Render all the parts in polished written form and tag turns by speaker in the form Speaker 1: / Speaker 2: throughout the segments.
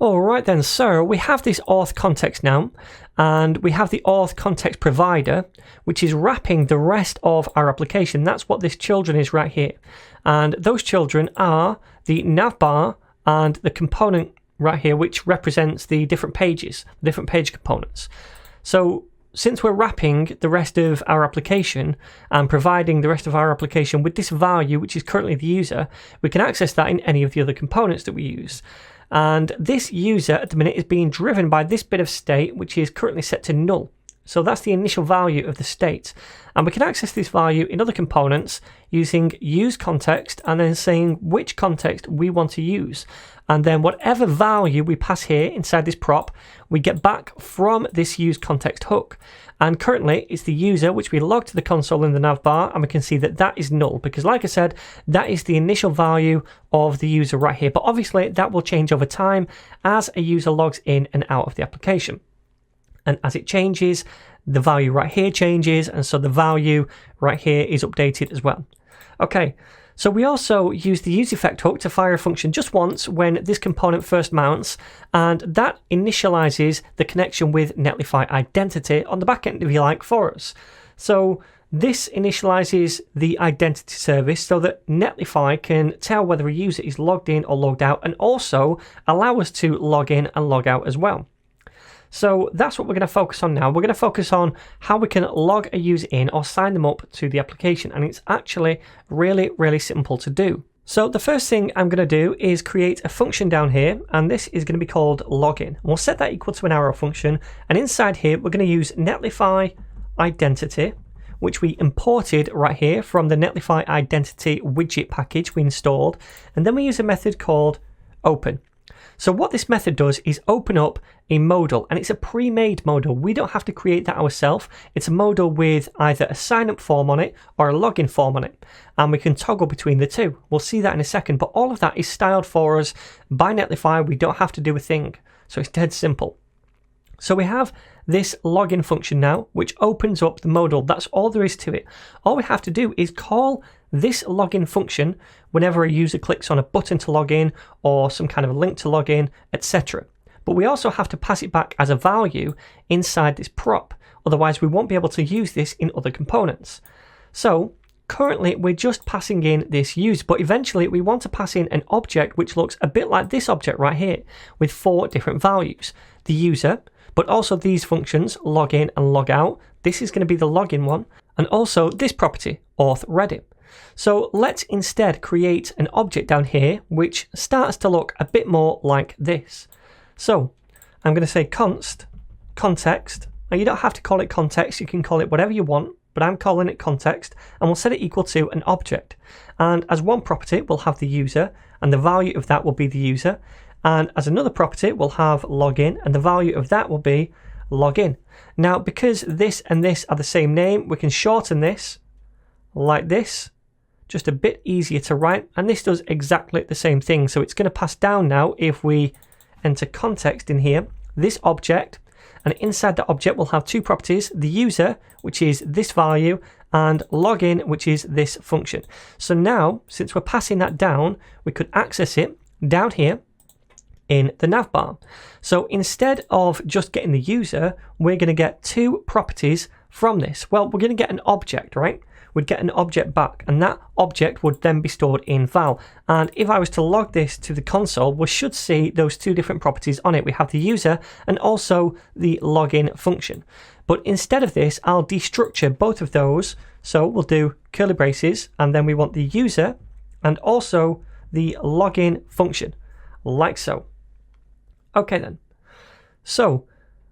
Speaker 1: Alright then, so we have this auth context now, and we have the auth context provider, which is wrapping the rest of our application. That's what this children is right here. And those children are the navbar and the component right here, which represents the different pages, the different page components. So since we're wrapping the rest of our application and providing the rest of our application with this value, which is currently the user, we can access that in any of the other components that we use. And this user at the minute is being driven by this bit of state, which is currently set to null. So that's the initial value of the state. And we can access this value in other components using use context and then saying which context we want to use. And then whatever value we pass here inside this prop, we get back from this use context hook. And currently it's the user, which we log to the console in the navbar, and we can see that that is null because, like I said, that is the initial value of the user right here. But obviously that will change over time as a user logs in and out of the application. And as it changes, the value right here changes, and so the value right here is updated as well. Okay, so we also use the use effect hook to fire a function just once when this component first mounts, and that initializes the connection with Netlify Identity on the backend, if you like, for us. So this initializes the identity service so that Netlify can tell whether a user is logged in or logged out, and also allow us to log in and log out as well. So that's what we're going to focus on now. We're going to focus on how we can log a user in or sign them up to the application, and it's actually really, really simple to do. So the first thing I'm going to do is create a function down here, and this is going to be called login. We'll set that equal to an arrow function, and inside here we're going to use Netlify Identity, which we imported right here from the Netlify Identity widget package we installed, and then we use a method called open. So what this method does is open up a modal, and it's a pre-made modal. We don't have to create that ourselves. It's a modal with either a sign-up form on it or a login form on it, and we can toggle between the two. We'll see that in a second, but all of that is styled for us by Netlify. We don't have to do a thing, so it's dead simple. So we have this login function now, which opens up the modal. That's all there is to it. All we have to do is call this login function whenever a user clicks on a button to log in or some kind of link to log in, etc. But we also have to pass it back as a value inside this prop. Otherwise, we won't be able to use this in other components. So currently, we're just passing in this use, but eventually we want to pass in an object which looks a bit like this object right here with 4 different values. The user, but also these functions, log in and log out. This is going to be the login one. And also this property, auth ready. So let's instead create an object down here which starts to look a bit more like this. So I'm going to say const context. Now you don't have to call it context, you can call it whatever you want, but I'm calling it context, and we'll set it equal to an object. And as one property, we'll have the user, and the value of that will be the user. And as another property, we'll have login, and the value of that will be login. Now, because this and this are the same name, we can shorten this like this, just a bit easier to write, and this does exactly the same thing. So it's going to pass down now if we enter context in here, this object, and inside the object we'll have 2 properties, the user, which is this value, and login, which is this function. So now, since we're passing that down, we could access it down here in the navbar. So instead of just getting the user, we're going to get 2 properties from this. Well, we're going to get an object, right? We'd get an object back, and that object would then be stored in val. And if I was to log this to the console, we should see those 2 different properties on it. We have the user and also the login function. But instead of this, I'll destructure both of those. So we'll do curly braces, and then we want the user and also the login function, like so. Okay then. So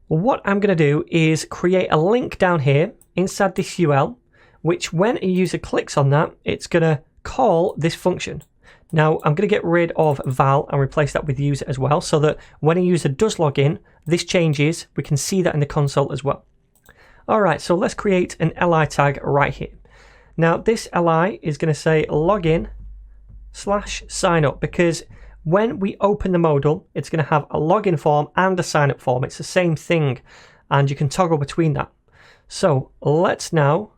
Speaker 1: what I'm going to do is create a link down here inside this UL, which when a user clicks on that, it's going to call this function. Now I'm going to get rid of val and replace that with user as well, so that when a user does log in, this changes. We can see that in the console as well. All right, so let's create an li tag right here. Now this li is going to say login / sign up, because when we open the modal, it's going to have a login form and a sign up form. It's the same thing, and you can toggle between that. So let's now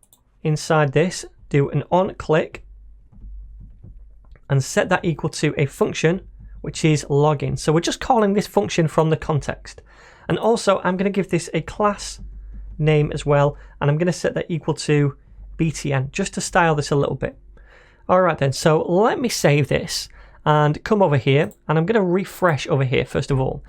Speaker 1: inside this do an on click and set that equal to a function which is login. So we're just calling this function from the context. And also I'm going to give this a class name as well, and I'm going to set that equal to btn just to style this a little bit. All right then, so let me save this and come over here, and I'm going to refresh over here first of all.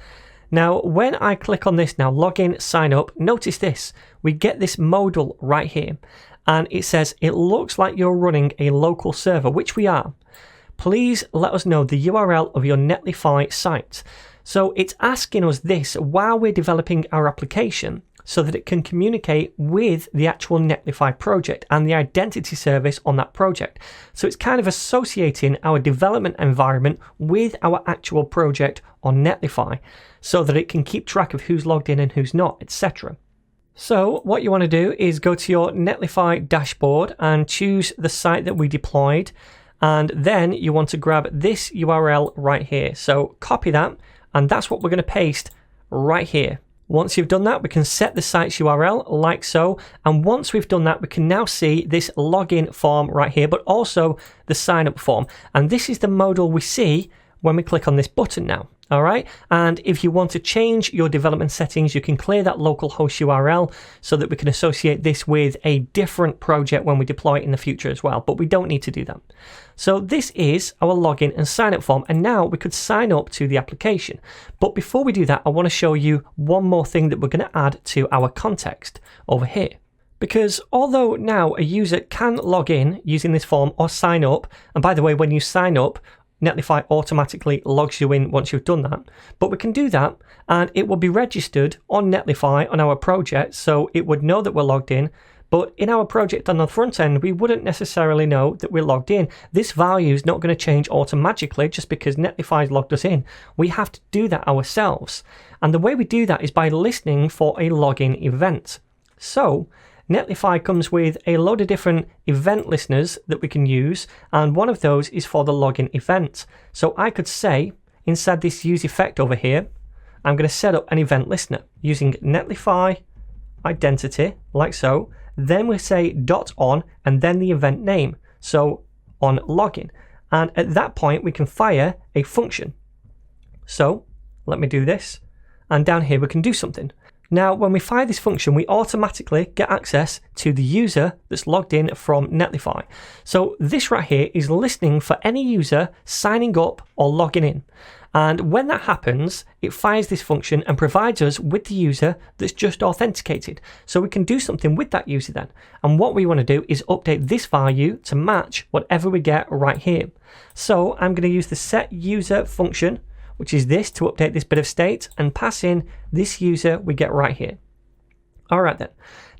Speaker 1: Now when I click on this now, login, sign up, notice this, we get this modal right here, and it says it looks like you're running a local server, which we are. Please let us know the URL of your Netlify site. So it's asking us this while we're developing our application so that it can communicate with the actual Netlify project and the identity service on that project. So it's kind of associating our development environment with our actual project on Netlify so that it can keep track of who's logged in and who's not, etc. So what you want to do is go to your Netlify dashboard and choose the site that we deployed, and then you want to grab this URL right here. So copy that, and that's what we're going to paste right here. Once you've done that, we can set the site's URL like so, and once we've done that, we can now see this login form right here, but also the sign up form, and this is the modal we see when we click on this button now. All right, and if you want to change your development settings, you can clear that localhost URL so that we can associate this with a different project when we deploy it in the future as well, but we don't need to do that. So this is our login and sign up form, and now we could sign up to the application. But before we do that, I want to show you one more thing that we're going to add to our context over here. Because although now a user can log in using this form or sign up, and by the way, when you sign up, Netlify automatically logs you in once you've done that. But we can do that, and it will be registered on Netlify on our project, so it would know that we're logged in. But in our project on the front end, we wouldn't necessarily know that we're logged in. This value is not going to change automatically just because Netlify's logged us in. We have to do that ourselves. And the way we do that is by listening for a login event. So Netlify comes with a load of different event listeners that we can use, and one of those is for the login event. So I could say, inside this use effect over here, I'm going to set up an event listener using Netlify Identity, like so. Then we say .on and then the event name, so on login. And at that point, we can fire a function. So let me do this, and down here we can do something. Now, when we fire this function, we automatically get access to the user that's logged in from Netlify. So this right here is listening for any user signing up or logging in. And when that happens, it fires this function and provides us with the user that's just authenticated. So we can do something with that user then. And what we want to do is update this value to match whatever we get right here. So I'm going to use the set user function, which is this, to update this bit of state, and pass in this user we get right here. All right then.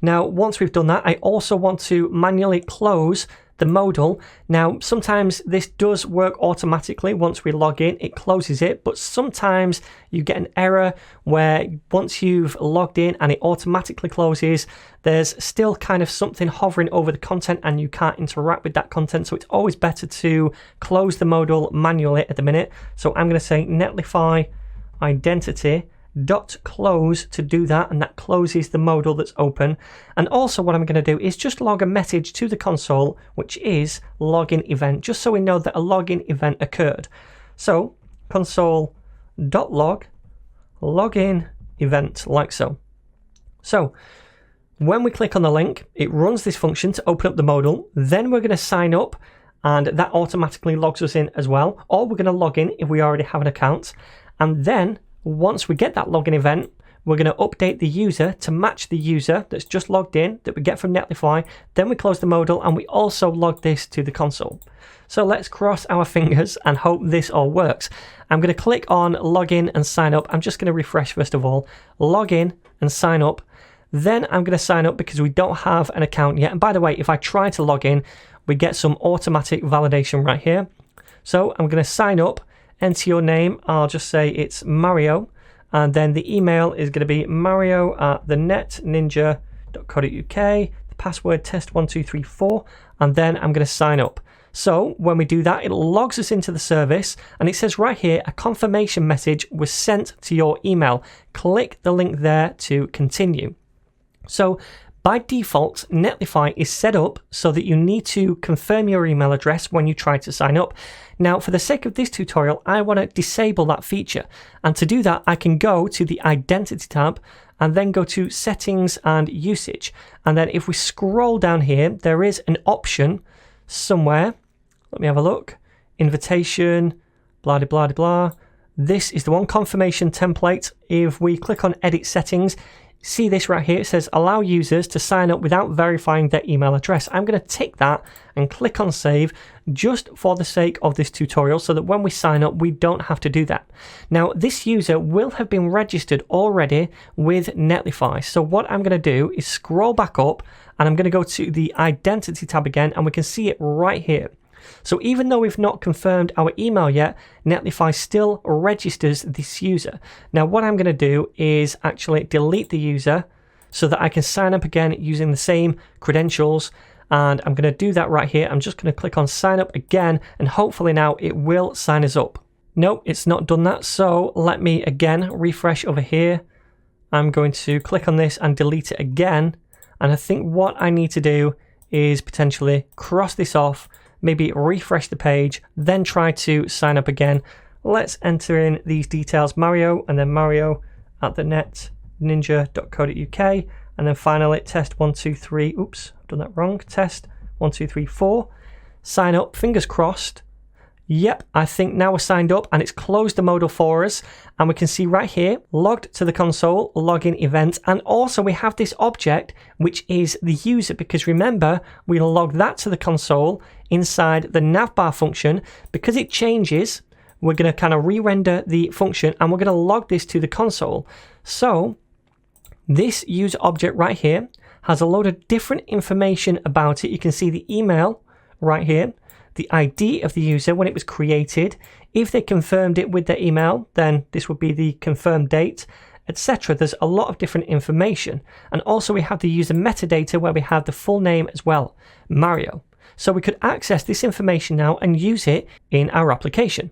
Speaker 1: Now, once we've done that, I also want to manually close the modal. Now, sometimes this does work automatically. Once we log in, it closes it, but sometimes you get an error where once you've logged in and it automatically closes, there's still kind of something hovering over the content and you can't interact with that content. So it's always better to close the modal manually at the minute. So I'm going to say Netlify Identity .close to do that, and that closes the modal that's open. And also what I'm going to do is just log a message to the console, which is login event, just so we know that a login event occurred. So console.log login event, like so. So when we click on the link, it runs this function to open up the modal. Then we're going to sign up, and that automatically logs us in as well. Or we're going to log in if we already have an account. And then once we get that login event, we're going to update the user to match the user that's just logged in that we get from Netlify. Then we close the modal, and we also log this to the console. So let's cross our fingers and hope this all works. I'm going to click on login and sign up. I'm just going to refresh first of all, login and sign up. Then I'm going to sign up because we don't have an account yet. And by the way, if I try to log in, we get some automatic validation right here. So I'm going to sign up. Enter your name. I'll just say it's Mario, and then the email is going to be mario@thenetninja.co.uk, the password test1234, and then I'm going to sign up. So when we do that, it logs us into the service, and it says right here, a confirmation message was sent to your email. Click the link there to continue. So By default, Netlify is set up so that you need to confirm your email address when you try to sign up. Now, for the sake of this tutorial, I want to disable that feature. And to do that, I can go to the Identity tab and then go to Settings and Usage. And then if we scroll down here, there is an option somewhere. Let me have a look. Invitation, blah, blah, blah, blah. This is the one, confirmation template. If we click on Edit Settings, see this right here, it says allow users to sign up without verifying their email address. I'm going to tick that and click on save just for the sake of this tutorial so that when we sign up we don't have to do that. Now this user will have been registered already with Netlify. So what I'm going to do is scroll back up and I'm going to go to the Identity tab again and we can see it right here. So even though we've not confirmed our email yet, Netlify still registers this user. Now what I'm going to do is actually delete the user so that I can sign up again using the same credentials, and I'm going to do that right here. I'm just going to click on sign up again and hopefully now it will sign us up. Nope, it's not done that, so let me again refresh over here. I'm going to click on this and delete it again, and I think what I need to do is potentially cross this off, maybe refresh the page, then try to sign up again. Let's enter in these details, Mario, and then Mario at the netninja.co.uk, and then finally test 1, 2, 3. Oops, I've done that wrong. Test 1, 2, 3, 4. Sign up, fingers crossed. Yep, I think now we're signed up and it's closed the Modal for us, and we can see right here, logged to the console, login event, and also we have this object which is the user, because remember we log that to the console inside the navbar function. Because it changes, we're going to kind of re-render the function and we're going to log this to the console. So this user object right here has a load of different information about it. You can see the email right here, the ID of the user when it was created. If they confirmed it with their email, then this would be the confirmed date, etc. There's a lot of different information. And also we have the user metadata where we have the full name as well, Mario. So we could access this information now and use it in our application.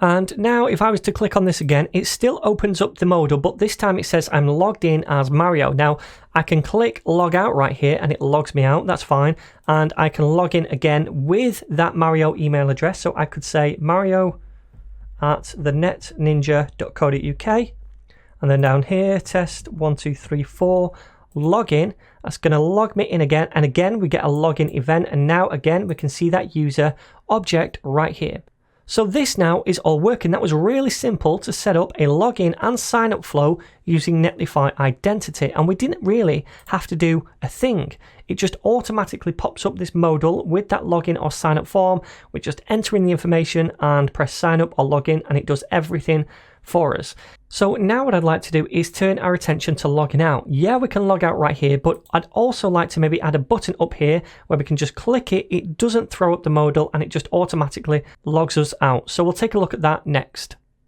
Speaker 1: And now if I was to click on this again, it still opens up the Modal, but this time it says I'm logged in as Mario. Now I can click log out right here and it logs me out, that's fine. And I can log in again with that Mario email address. So I could say Mario at the netninja.co.uk, and then down here, test 1, 2, 3, 4, login. That's going to log me in again, and again we get a login event, and now again we can see that user object right here. So this now is all working. That was really simple to set up a login and sign up flow using Netlify Identity, and we didn't really have to do a thing. It just automatically pops up this modal with that login or sign up form. We just enter in the information and press sign up or login, and it does everything for us. So now what I'd like to do is turn our attention to logging out. Yeah, we can log out right here, but I'd also like to maybe add a button up here where we can just click it. It doesn't throw up the modal and it just automatically logs us out. So we'll take a look at that next.